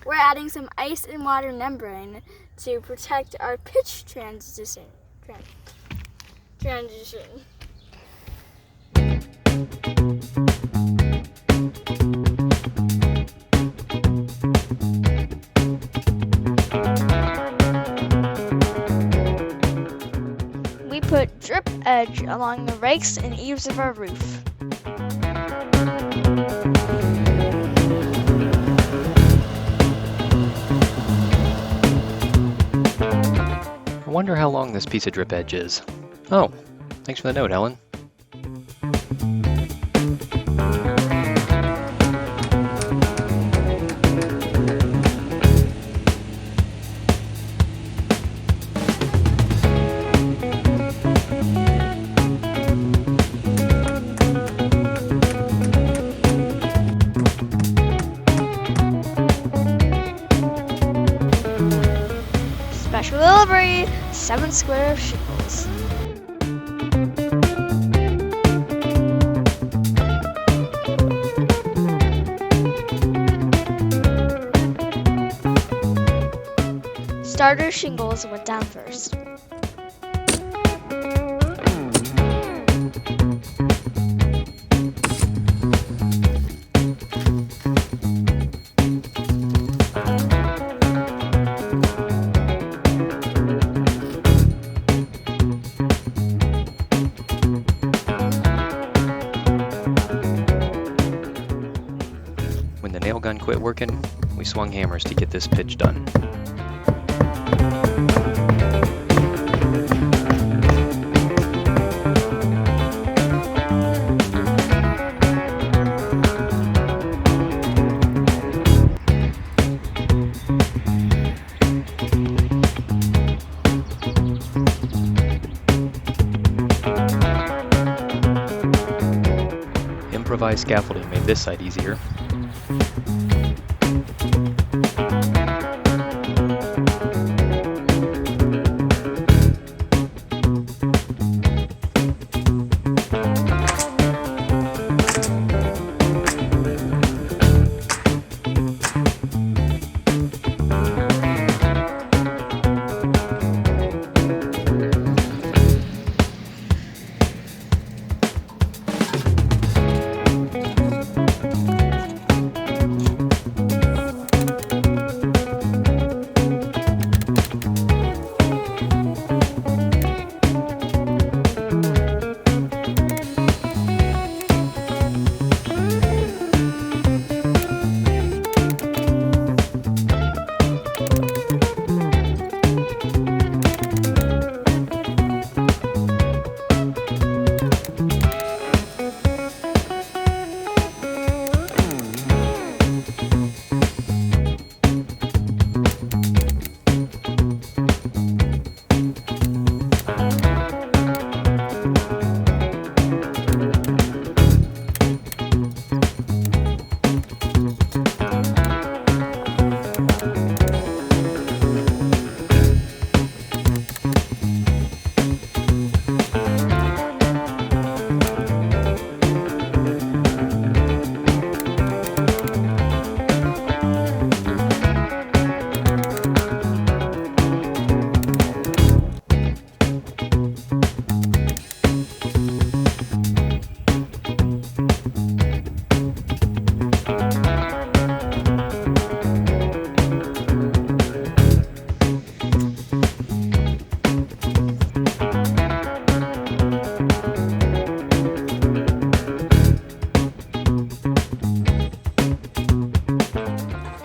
we're adding some ice and water membrane to protect our pitch transition. We put drip edge along the rakes and eaves of our roof. I wonder how long this piece of drip edge is. Oh, thanks for the note, Ellen. Special delivery, 7 square shingles. Starter shingles went down first. When the nail gun quit working, we swung hammers to get this pitch done. Improvised scaffolding made this side easier.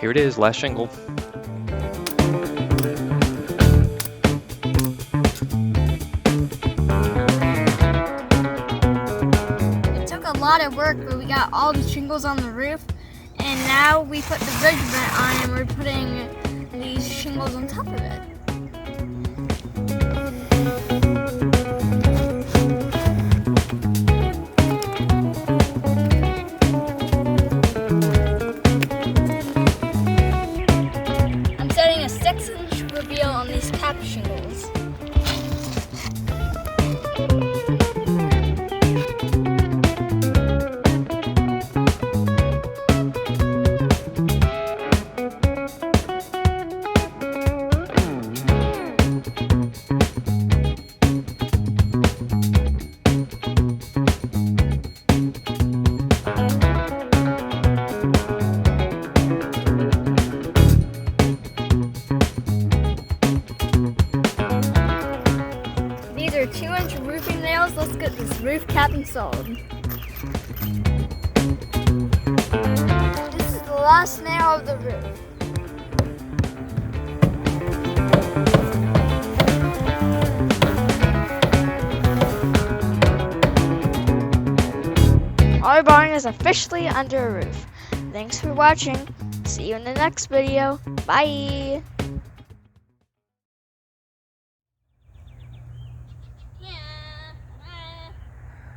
Here it is, last shingle. It took a lot of work, but we got all the shingles on the roof, and now we put the ridge vent on and we're putting these shingles on top of it. I'm setting a 6-inch reveal on these cap shingles. episode. This is the last nail of the roof. Our barn is officially under a roof. Thanks for watching. See you in the next video. Bye!